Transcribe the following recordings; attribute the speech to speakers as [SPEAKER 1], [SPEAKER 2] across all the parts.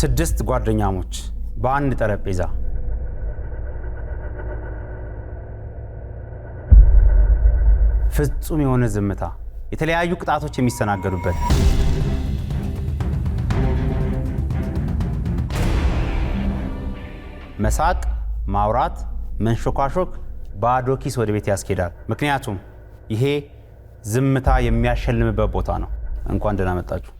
[SPEAKER 1] 6 ጓደኛሞች በአንድ ጠረጴዛ ፍጹም የሆነ ዝምታ፣ የተለያዩ ቅጣቶች የሚስተናገዱበት መሳቅ፣ ማውራት፣ መንሾካሾክ ባዶ ኪስ ወደ ቤት ያስኬዳል። ምክንያቱም ይሄ ዝምታ የሚያሸልምበት ቦታ ነው። እንኳን ደህና መጣችሁ።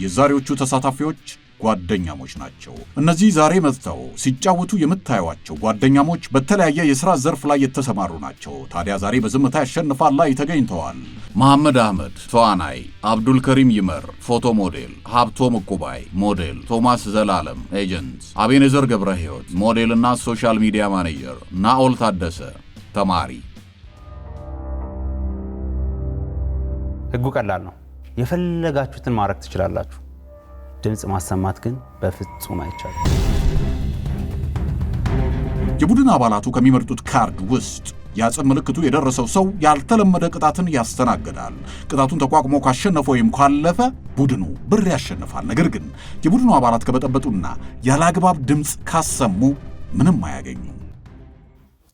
[SPEAKER 2] የዛሬዎቹ ተሳታፊዎች ጓደኛሞች ናቸው። እነዚህ ዛሬ መጥተው ሲጫወቱ የምታዩዋቸው ጓደኛሞች በተለያየ የሥራ ዘርፍ ላይ የተሰማሩ ናቸው። ታዲያ ዛሬ በዝምታ ያሸንፋል ላይ ተገኝተዋል። መሐመድ አህመድ ተዋናይ፣ አብዱል ከሪም ይመር ፎቶ ሞዴል፣ ሀብቶም ዕቁባይ ሞዴል፣ ቶማስ ዘላለም ኤጀንት፣ አቤኔዘር ገብረ ሕይወት ሞዴልና ሶሻል ሚዲያ ማኔጀር፣ ናኦል ታደሰ ተማሪ።
[SPEAKER 1] ህጉ ቀላል ነው። የፈለጋችሁትን ማድረግ ትችላላችሁ። ድምጽ ማሰማት ግን በፍጹም አይቻልም።
[SPEAKER 2] የቡድን አባላቱ ከሚመርጡት ካርድ ውስጥ የአጽም ምልክቱ የደረሰው ሰው ያልተለመደ ቅጣትን ያስተናግዳል። ቅጣቱን ተቋቁሞ ካሸነፈ ወይም ካለፈ ቡድኑ ብር ያሸንፋል። ነገር ግን የቡድኑ አባላት ከበጠበጡና ያላግባብ ድምጽ ካሰሙ ምንም አያገኙም።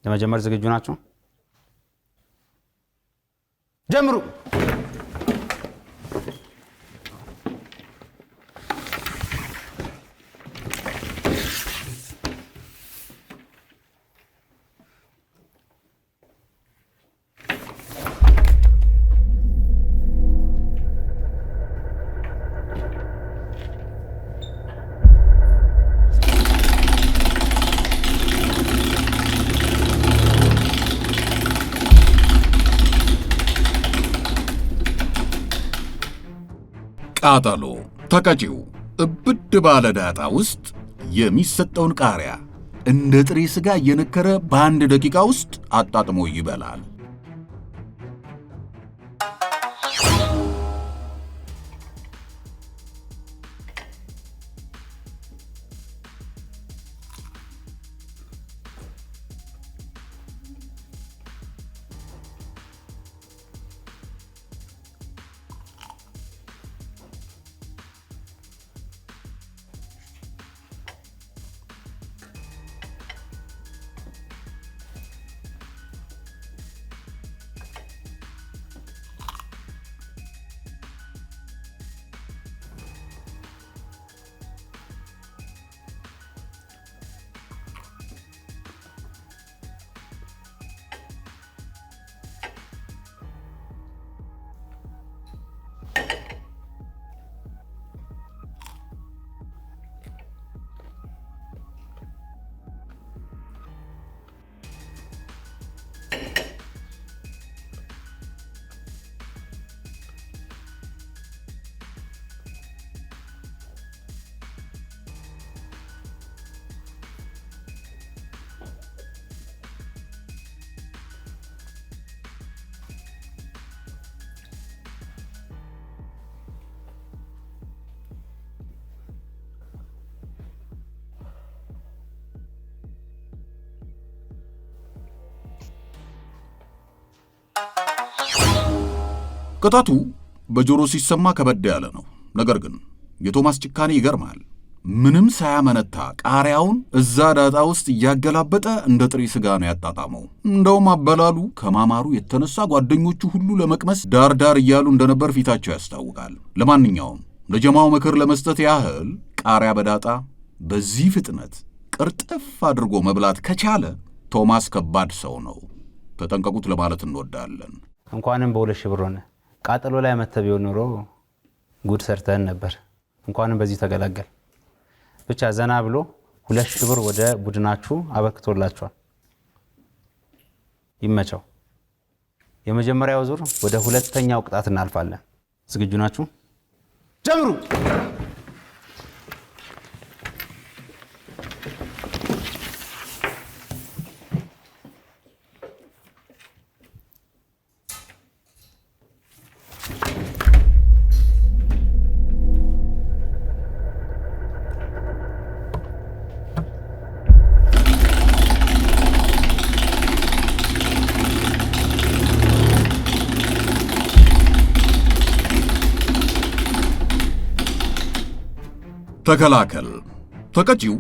[SPEAKER 1] ለመጀመር ዝግጁ ናችሁ? ጀምሩ።
[SPEAKER 2] ቃጠሎ ተቀጪው እብድ ባለ ዳጣ ውስጥ የሚሰጠውን ቃሪያ እንደ ጥሬ ስጋ እየነከረ በአንድ ደቂቃ ውስጥ አጣጥሞ ይበላል። ቅጣቱ በጆሮ ሲሰማ ከበድ ያለ ነው። ነገር ግን የቶማስ ጭካኔ ይገርማል። ምንም ሳያመነታ ቃሪያውን እዛ ዳጣ ውስጥ እያገላበጠ እንደ ጥሬ ስጋ ነው ያጣጣመው። እንደውም አበላሉ ከማማሩ የተነሳ ጓደኞቹ ሁሉ ለመቅመስ ዳር እያሉ እንደነበር ፊታቸው ያስታውቃል። ለማንኛውም ለጀማው ምክር ለመስጠት ያህል ቃሪያ በዳጣ በዚህ ፍጥነት ቅርጥፍ አድርጎ መብላት ከቻለ ቶማስ ከባድ ሰው ነው። ተጠንቀቁት ለማለት እንወዳለን።
[SPEAKER 1] እንኳንም በ2,000 ብር ሆነ። ቃጠሎ ላይ መተቢው ኑሮ ጉድ ሰርተን ነበር። እንኳንም በዚህ ተገላገል። ብቻ ዘና ብሎ 2,000 ብር ወደ ቡድናችሁ አበርክቶላችኋል። ይመቸው። የመጀመሪያው ዙር ወደ ሁለተኛው ቅጣት እናልፋለን። ዝግጁ ናችሁ? ጀምሩ።
[SPEAKER 2] ተከላከል። ተቀጪው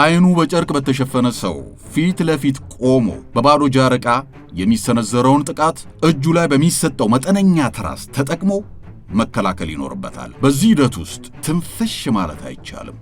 [SPEAKER 2] አይኑ በጨርቅ በተሸፈነ ሰው ፊት ለፊት ቆሞ በባዶ ጃር ዕቃ የሚሰነዘረውን ጥቃት እጁ ላይ በሚሰጠው መጠነኛ ትራስ ተጠቅሞ መከላከል ይኖርበታል። በዚህ ሂደት ውስጥ ትንፍሽ ማለት አይቻልም።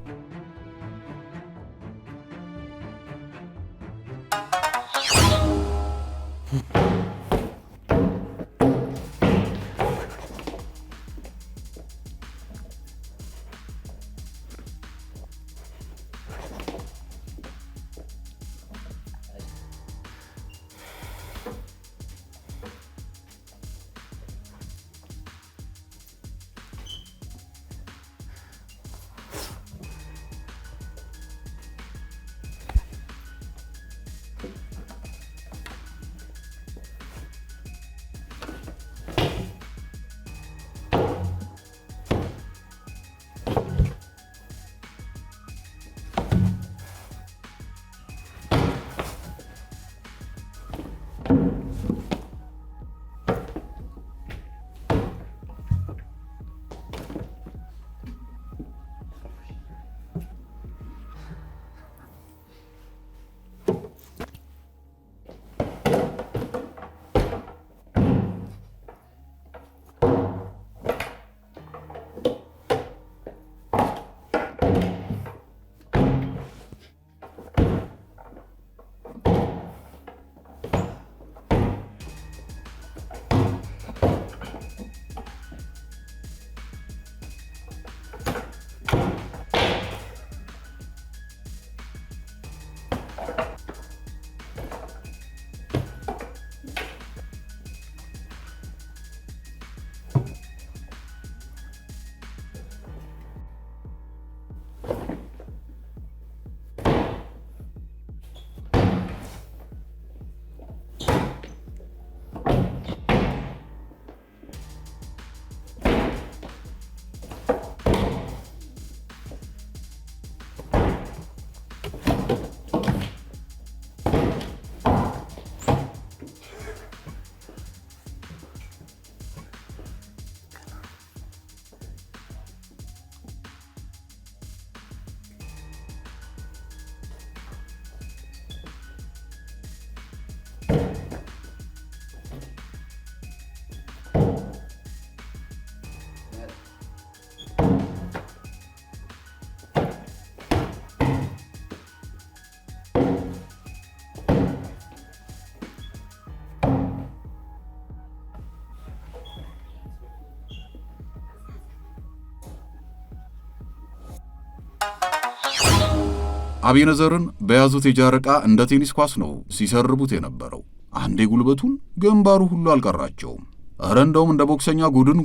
[SPEAKER 2] አቤነዘርን በያዙት የጃር ዕቃ እንደ ቴኒስ ኳስ ነው ሲሰርቡት የነበረው። አንዴ ጉልበቱን ግንባሩ ሁሉ አልቀራቸውም። እረ እንደውም እንደ ቦክሰኛ ጎድኑን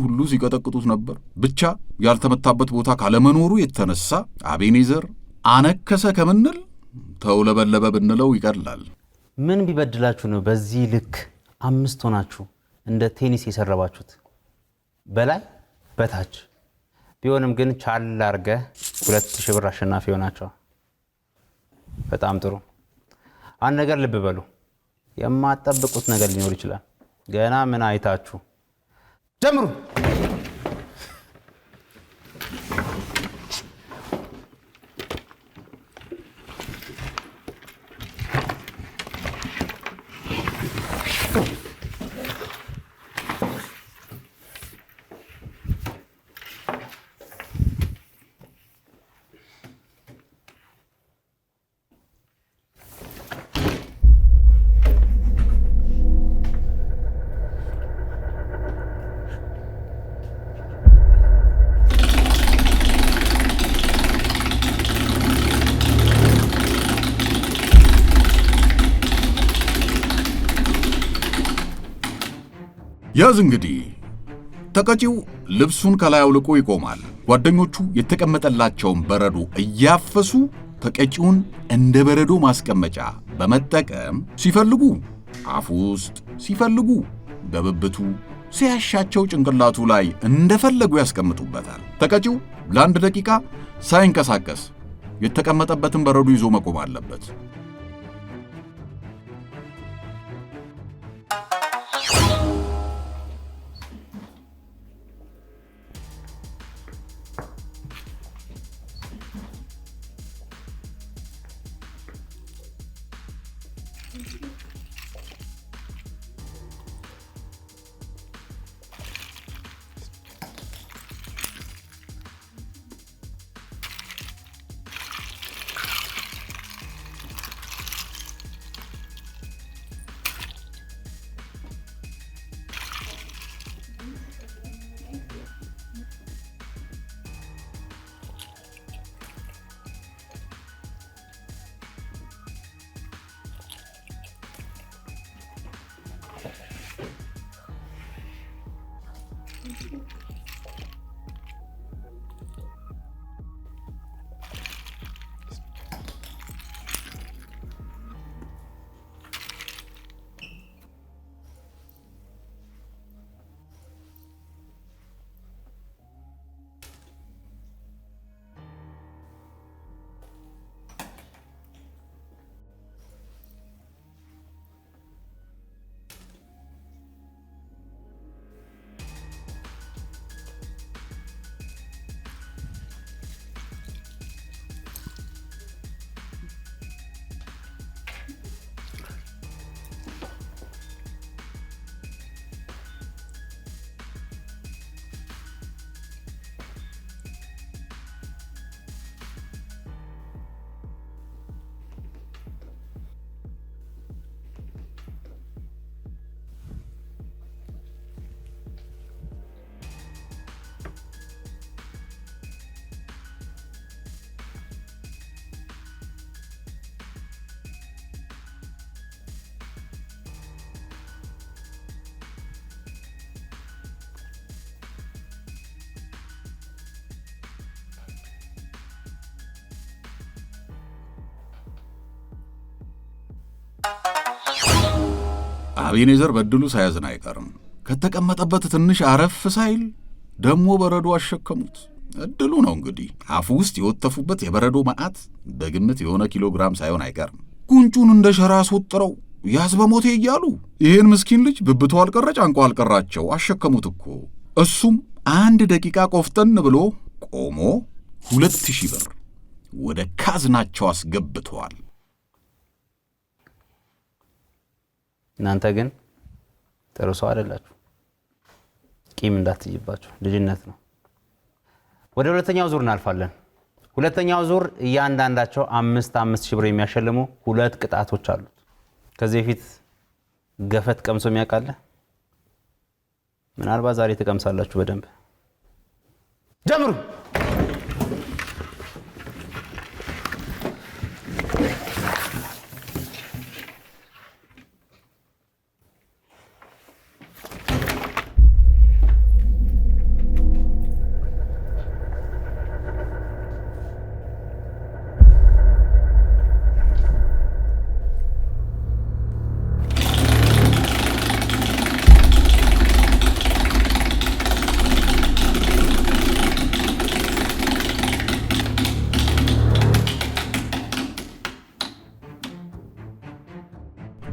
[SPEAKER 2] ሁሉ ሲቀጠቅጡት ነበር። ብቻ ያልተመታበት ቦታ ካለመኖሩ የተነሳ አቤኔዘር አነከሰ ከምንል ተውለበለበ ብንለው ይቀላል።
[SPEAKER 1] ምን ቢበድላችሁ ነው በዚህ ልክ 5 ሆናችሁ እንደ ቴኒስ የሰረባችሁት? በላይ በታች ቢሆንም ግን ቻል አድርገህ 2000 ብር አሸናፊ ሆናችኋል። በጣም ጥሩ። አንድ ነገር ልብ በሉ፣ የማትጠብቁት ነገር ሊኖር ይችላል። ገና ምን አይታችሁ ጀምሩ።
[SPEAKER 2] ያዝ እንግዲህ ተቀጪው ልብሱን ከላይ አውልቆ ይቆማል። ጓደኞቹ የተቀመጠላቸውን በረዶ እያፈሱ ተቀጪውን እንደ በረዶ ማስቀመጫ በመጠቀም ሲፈልጉ አፉ ውስጥ፣ ሲፈልጉ በብብቱ፣ ሲያሻቸው ጭንቅላቱ ላይ እንደፈለጉ ያስቀምጡበታል። ተቀጪው ለ1 ደቂቃ ሳይንቀሳቀስ የተቀመጠበትን በረዶ ይዞ መቆም አለበት። አቤኔዘር በድሉ ሳያዝን አይቀርም። ከተቀመጠበት ትንሽ አረፍ ሳይል ደሞ በረዶ አሸከሙት። እድሉ ነው እንግዲህ። አፉ ውስጥ የወተፉበት የበረዶ መዓት በግምት የሆነ ኪሎግራም ሳይሆን አይቀርም። ጉንጩን እንደ ሸራ አስወጥረው ያዝ በሞቴ እያሉ ይህን ምስኪን ልጅ ብብቶ አልቀረ ጫንቆ አልቀራቸው አሸከሙት እኮ። እሱም 1 ደቂቃ ቆፍጠን ብሎ ቆሞ 2000 ብር ወደ ካዝናቸው አስገብተዋል።
[SPEAKER 1] እናንተ ግን ጥሩ ሰው አይደላችሁ። ቂም እንዳትይባችሁ፣ ልጅነት ነው። ወደ ሁለተኛው ዙር እናልፋለን። ሁለተኛው ዙር እያንዳንዳቸው 5,000 ብር የሚያሸልሙ 2 ቅጣቶች አሉት። ከዚህ በፊት ገፈት ቀምሶ የሚያውቃለ? ምናልባት ዛሬ ተቀምሳላችሁ በደንብ። ጀምሩ።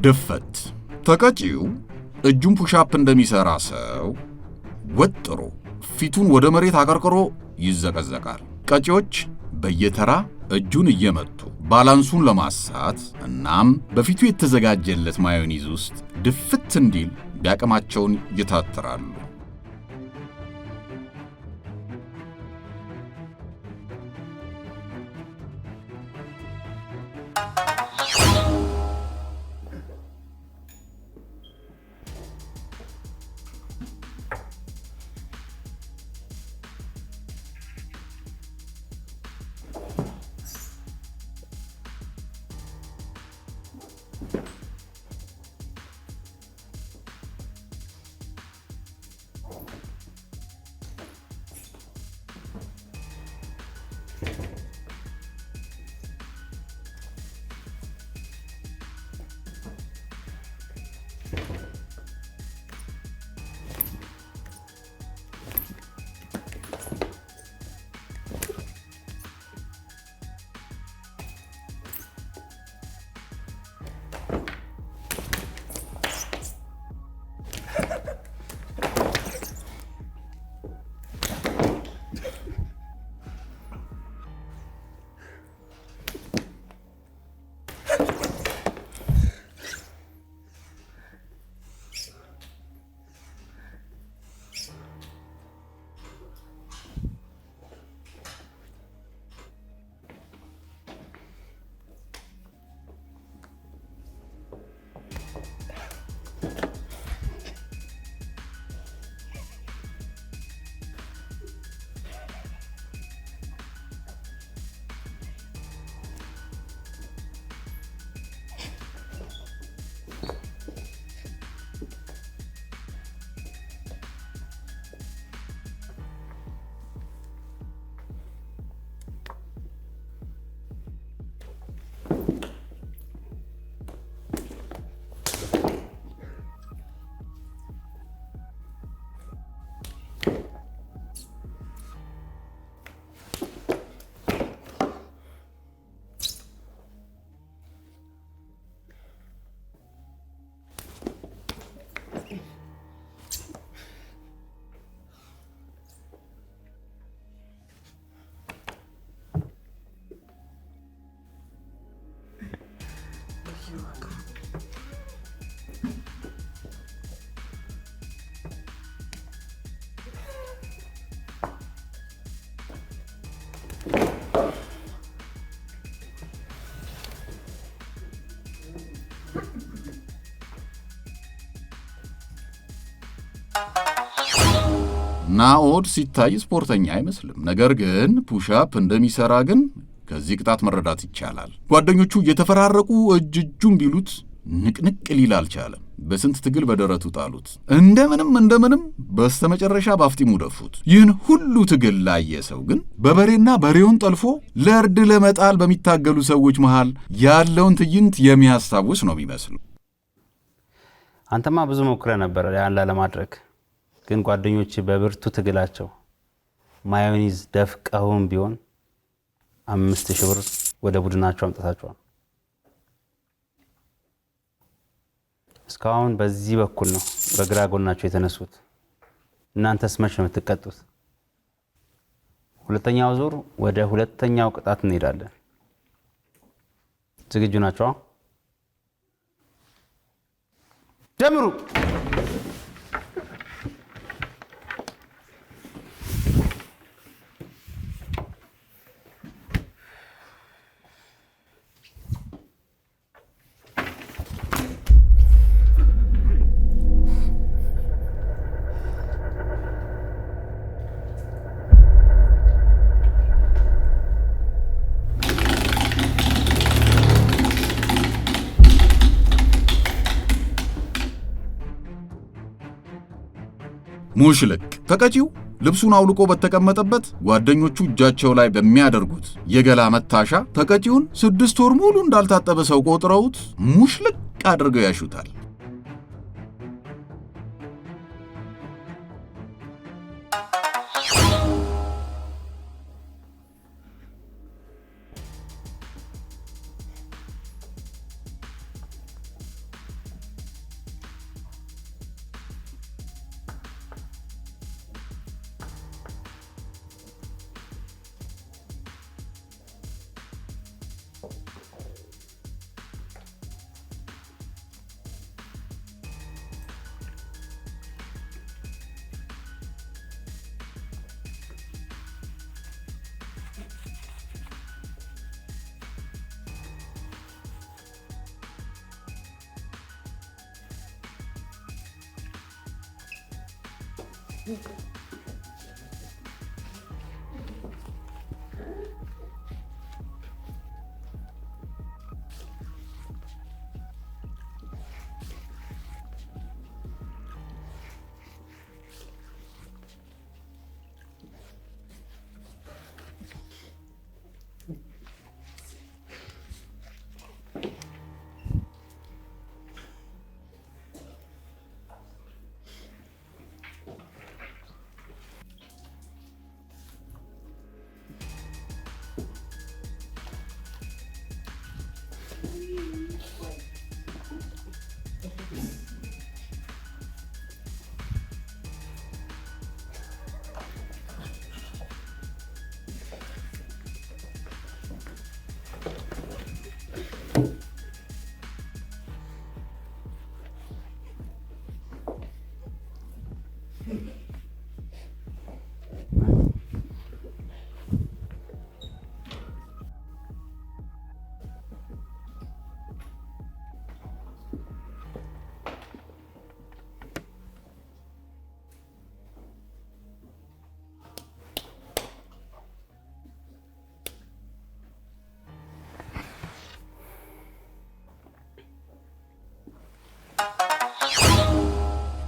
[SPEAKER 2] ድፈት። ተቀጪው እጁን ፑሻፕ እንደሚሰራ ሰው ወጥሮ ፊቱን ወደ መሬት አቀርቅሮ ይዘቀዘቃል። ቀጪዎች በየተራ እጁን እየመቱ ባላንሱን ለማሳት እናም በፊቱ የተዘጋጀለት ማዮኒዝ ውስጥ ድፍት እንዲል ቢያቅማቸውን ይታተራሉ። ናኦድ ሲታይ ስፖርተኛ አይመስልም። ነገር ግን ፑሻፕ እንደሚሰራ ግን ከዚህ ቅጣት መረዳት ይቻላል። ጓደኞቹ የተፈራረቁ እጁን ቢሉት ንቅንቅ ሊል አልቻለም። በስንት ትግል በደረቱ ጣሉት። እንደምንም በስተመጨረሻ ባፍጢሙ ደፉት። ይህን ሁሉ ትግል ላየ ሰው ግን በበሬና በሬውን ጠልፎ ለእርድ ለመጣል በሚታገሉ ሰዎች መሃል ያለውን ትዕይንት የሚያስታውስ ነው የሚመስለው።
[SPEAKER 1] አንተማ ብዙ ሞክረ ነበር ያን ላለማድረግ፣ ግን ጓደኞች በብርቱ ትግላቸው ማዮኒዝ ደፍቀውም ቢሆን 5000 ብር ወደ ቡድናቸው አምጥታቸዋል። እስካሁን በዚህ በኩል ነው በግራ ጎናቸው የተነሱት። እናንተስ መቼ ነው የምትቀጡት? ሁለተኛው ዙር ወደ ሁለተኛው ቅጣት እንሄዳለን። ዝግጁ ናቸው? ጀምሩ።
[SPEAKER 2] ሙሽልክ ተቀጪው ልብሱን አውልቆ በተቀመጠበት ጓደኞቹ እጃቸው ላይ በሚያደርጉት የገላ መታሻ ተቀጪውን 6 ወር ሙሉ እንዳልታጠበ ሰው ቆጥረውት ሙሽልክ አድርገው ያሹታል።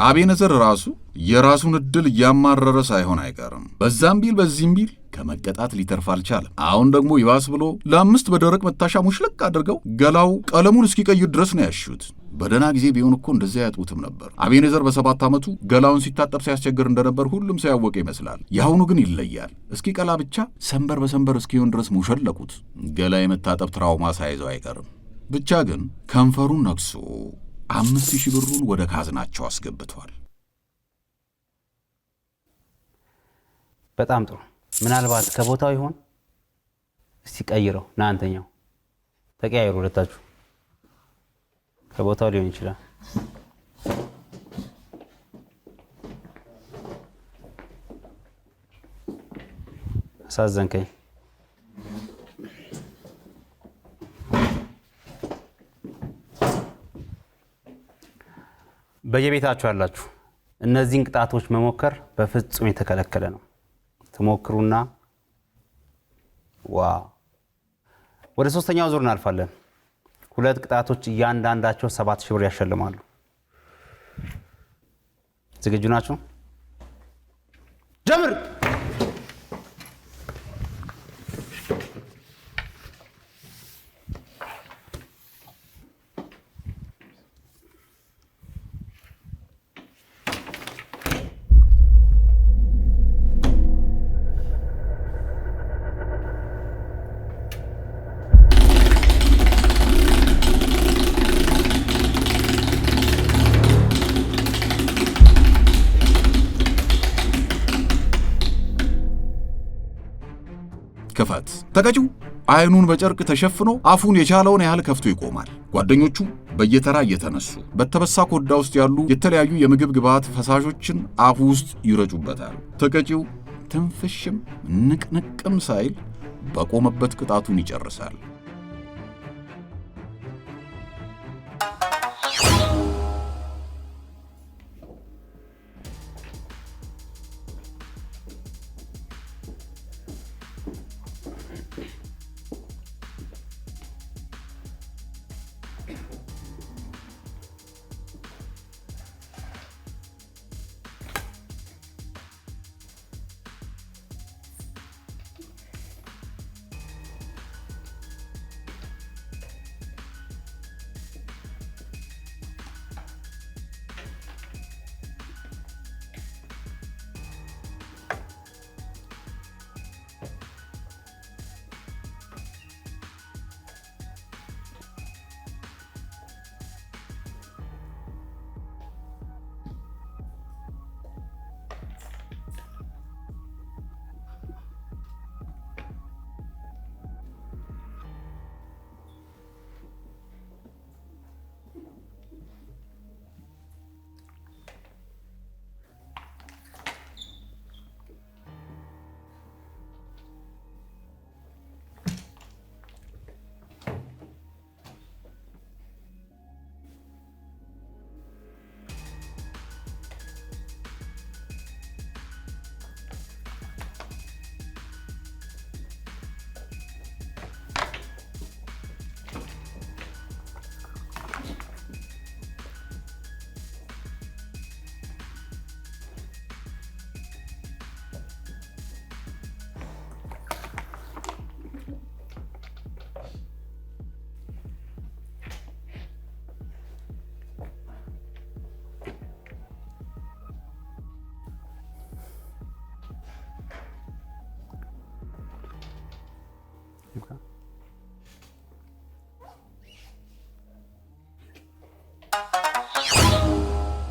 [SPEAKER 2] አቤነዘር ራሱ የራሱን እድል እያማረረ ሳይሆን አይቀርም። በዛም ቢል በዚህም ቢል ከመቀጣት ሊተርፍ አልቻለም። አሁን ደግሞ ይባስ ብሎ ለ5 በደረቅ መታሻ ሙሽልቅ አድርገው ገላው ቀለሙን እስኪቀይር ድረስ ነው ያሹት። በደህና ጊዜ ቢሆን እኮ እንደዚያ ያጥቡትም ነበር። አቤነዘር በ7 ዓመቱ ገላውን ሲታጠብ ሲያስቸግር እንደነበር ሁሉም ሰው ያወቀ ይመስላል። የአሁኑ ግን ይለያል። እስኪ ቀላ ብቻ ሰንበር በሰንበር እስኪሆን ድረስ ሙሸለቁት። ገላ የመታጠብ ትራውማ ሳይዘው አይቀርም። ብቻ ግን ከንፈሩን ነክሶ 5000 ብሩን ወደ ካዝናቸው አስገብቷል።
[SPEAKER 1] በጣም ጥሩ። ምናልባት ከቦታው ይሆን? እስቲ ቀይረው ና አንተኛው ተቀያየሩ። ሁለታችሁ ከቦታው ሊሆን ይችላል። አሳዘንከኝ። በየቤታችሁ ያላችሁ እነዚህን ቅጣቶች መሞከር በፍጹም የተከለከለ ነው። ተሞክሩና ወደ ሶስተኛው ዙር እናልፋለን። 2 ቅጣቶች እያንዳንዳቸው 7000 ብር ያሸልማሉ። ዝግጁ ናችሁ? ጀምር።
[SPEAKER 2] ክፈት። ተቀጪው አይኑን በጨርቅ ተሸፍኖ አፉን የቻለውን ያህል ከፍቶ ይቆማል። ጓደኞቹ በየተራ እየተነሱ በተበሳ ኮዳ ውስጥ ያሉ የተለያዩ የምግብ ግብዓት ፈሳሾችን አፉ ውስጥ ይረጩበታል። ተቀጪው ትንፍሽም ንቅንቅም ሳይል በቆመበት ቅጣቱን ይጨርሳል።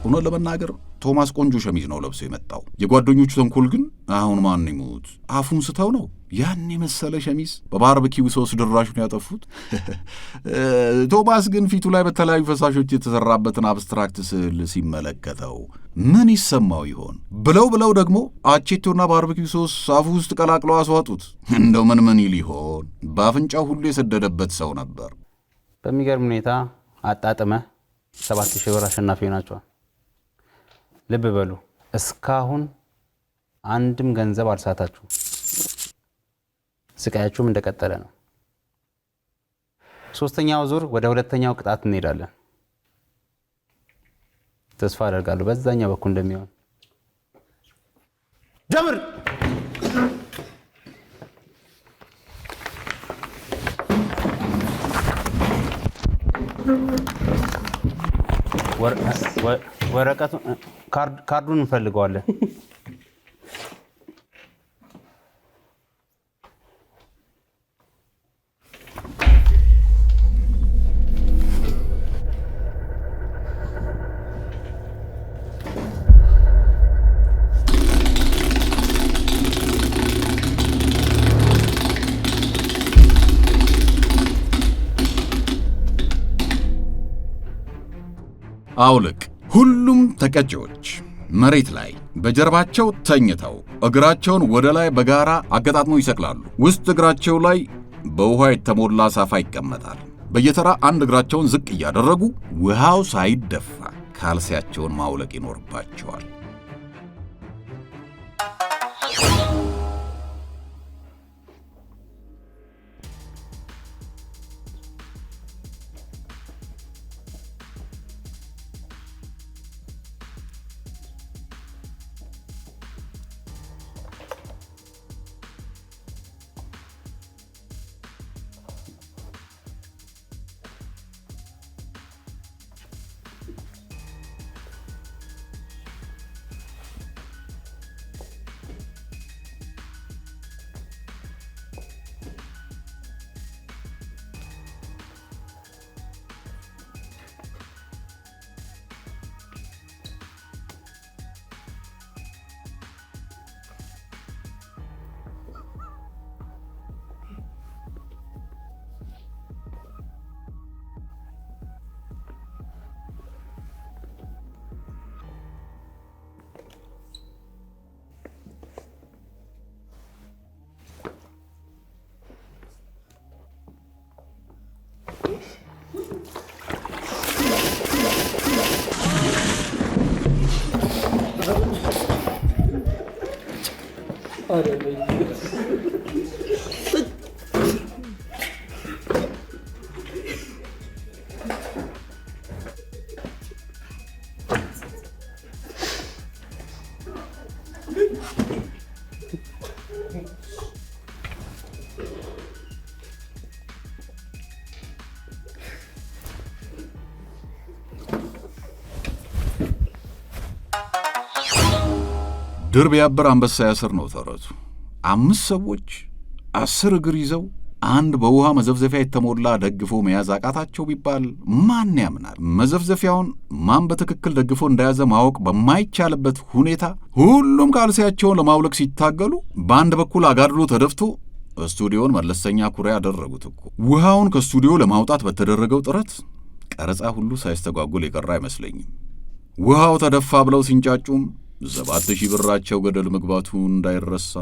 [SPEAKER 2] ሆኖ ለመናገር ቶማስ ቆንጆ ሸሚዝ ነው ለብሶ የመጣው። የጓደኞቹ ተንኮል ግን አሁን ማን ይሙት አፉን ስተው ነው ያን የመሰለ ሸሚዝ በባርበኪው ሶስ ድራሹን ያጠፉት። ቶማስ ግን ፊቱ ላይ በተለያዩ ፈሳሾች የተሰራበትን አብስትራክት ስዕል ሲመለከተው ምን ይሰማው ይሆን? ብለው ደግሞ አቼቶና ባርበኪው ሶስ አፉ ውስጥ ቀላቅለው አስዋጡት። እንደው ምን ይል ይሆን? በአፍንጫው ሁሉ የሰደደበት ሰው ነበር።
[SPEAKER 1] በሚገርም ሁኔታ አጣጥመ 7000 ብር አሸናፊ ናቸዋል። ልብ በሉ፣ እስካሁን አንድም ገንዘብ አልሳታችሁ። ስቃያችሁም እንደቀጠለ ነው። ሶስተኛው ዙር ወደ ሁለተኛው ቅጣት እንሄዳለን። ተስፋ አደርጋለሁ በዛኛው በኩል እንደሚሆን። ጀምር። ወረቀቱን ካርዱን እንፈልገዋለን።
[SPEAKER 2] አውልቅ። ሁሉም ተቀጪዎች መሬት ላይ በጀርባቸው ተኝተው እግራቸውን ወደ ላይ በጋራ አገጣጥመው ይሰቅላሉ። ውስጥ እግራቸው ላይ በውሃ የተሞላ ሳፋ ይቀመጣል። በየተራ አንድ እግራቸውን ዝቅ እያደረጉ ውሃው ሳይደፋ ካልሲያቸውን ማውለቅ ይኖርባቸዋል። ድር ቢያብር አንበሳ ያስር ነው ተረቱ። 5 ሰዎች 10 እግር ይዘው አንድ በውሃ መዘፍዘፊያ የተሞላ ደግፎ መያዝ አቃታቸው ቢባል ማን ያምናል? መዘፍዘፊያውን ማን በትክክል ደግፎ እንደያዘ ማወቅ በማይቻልበት ሁኔታ ሁሉም ካልሲያቸውን ለማውለቅ ሲታገሉ በአንድ በኩል አጋድሎ ተደፍቶ ስቱዲዮን መለስተኛ ኩሬ ያደረጉት እኮ። ውሃውን ከስቱዲዮ ለማውጣት በተደረገው ጥረት ቀረጻ ሁሉ ሳይስተጓጉል የቀረ አይመስለኝም። ውሃው ተደፋ ብለው ሲንጫጩም 7000 ብራቸው ገደል መግባቱ እንዳይረሳ።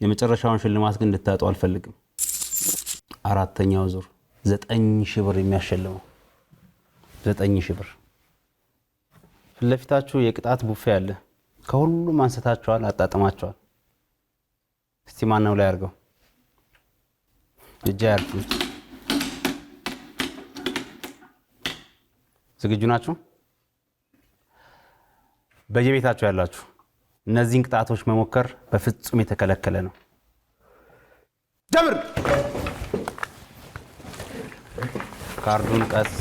[SPEAKER 1] የመጨረሻውን ሽልማት ግን እንድታጡ አልፈልግም። 4ኛው ዙር 9000 ብር የሚያሸልመው 9000 ብር። ፊት ለፊታችሁ የቅጣት ቡፌ አለ። ከሁሉም አንስታችኋል፣ አጣጥማችኋል። እስቲ ማነው ላይ አድርገው እጃ ያርፉ። ዝግጁ ናችሁ? በየቤታችሁ ያላችሁ እነዚህን ቅጣቶች መሞከር በፍጹም የተከለከለ ነው። ጀምር። ካርዱን ቀስ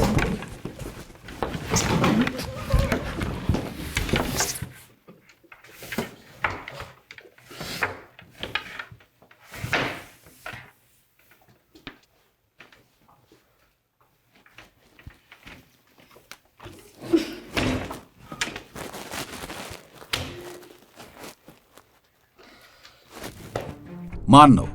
[SPEAKER 2] ማን ነው?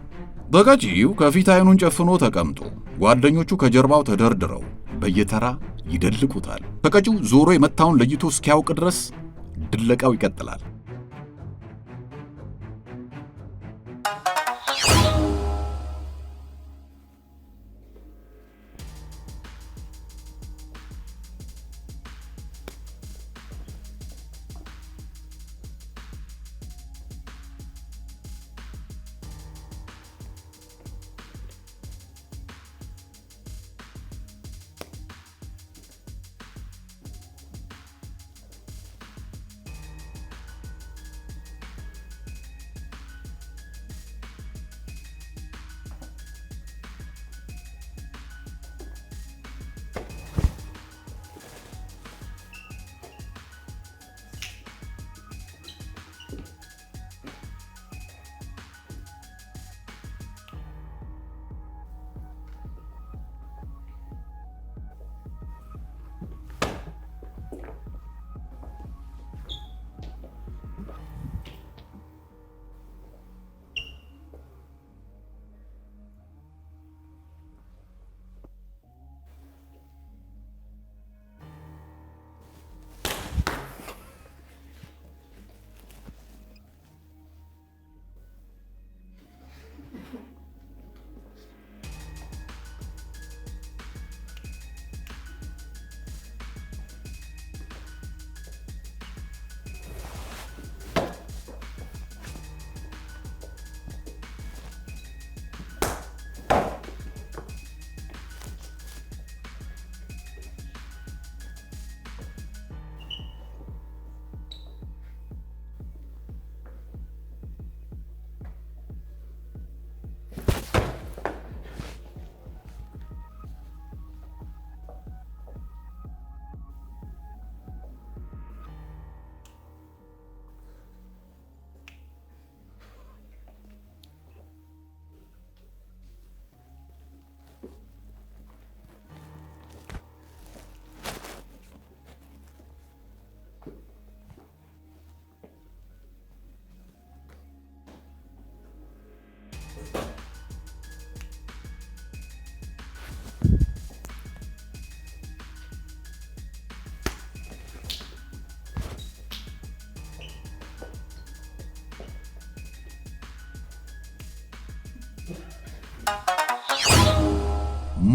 [SPEAKER 2] በቀጪው ከፊት አይኑን ጨፍኖ ተቀምጦ ጓደኞቹ ከጀርባው ተደርድረው በየተራ ይደልቁታል። በቀጪው ዞሮ የመታውን ለይቶ እስኪያውቅ ድረስ ድለቃው ይቀጥላል።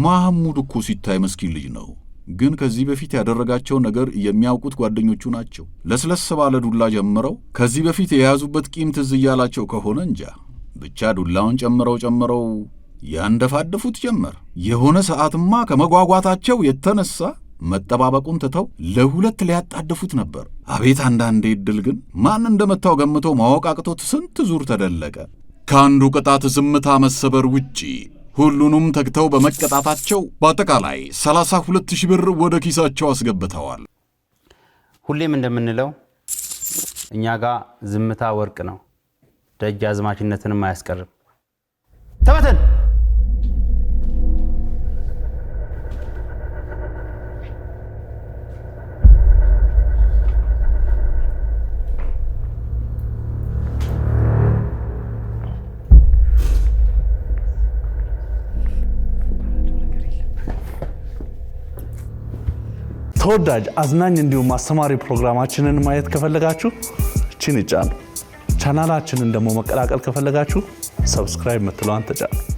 [SPEAKER 2] ማህሙድ እኮ ሲታይ መስኪን ልጅ ነው። ግን ከዚህ በፊት ያደረጋቸው ነገር የሚያውቁት ጓደኞቹ ናቸው። ለስለስ ባለ ዱላ ጀምረው ከዚህ በፊት የያዙበት ቂም ትዝ እያላቸው ከሆነ እንጃ ብቻ ዱላውን ጨምረው ያንደፋደፉት ጀመር። የሆነ ሰዓትማ ከመጓጓታቸው የተነሳ መጠባበቁን ትተው ለሁለት ሊያጣድፉት ነበር። አቤት አንዳንዴ ዕድል ግን ማን እንደመታው ገምቶ ማወቅ አቅቶት ስንት ዙር ተደለቀ። ከአንዱ ቅጣት ዝምታ መሰበር ውጪ ሁሉንም ተግተው በመቀጣታቸው በአጠቃላይ 32,000 ብር ወደ ኪሳቸው አስገብተዋል።
[SPEAKER 1] ሁሌም እንደምንለው እኛ ጋር ዝምታ ወርቅ ነው፣ ደጃዝማችነትንም አያስቀርም። ተበተን!
[SPEAKER 3] ተወዳጅ አዝናኝ እንዲሁም አስተማሪ ፕሮግራማችንን ማየት ከፈለጋችሁ እቺን ይጫኑ። ቻናላችንን ደግሞ መቀላቀል ከፈለጋችሁ ሰብስክራይብ ምትለዋን ተጫኑ።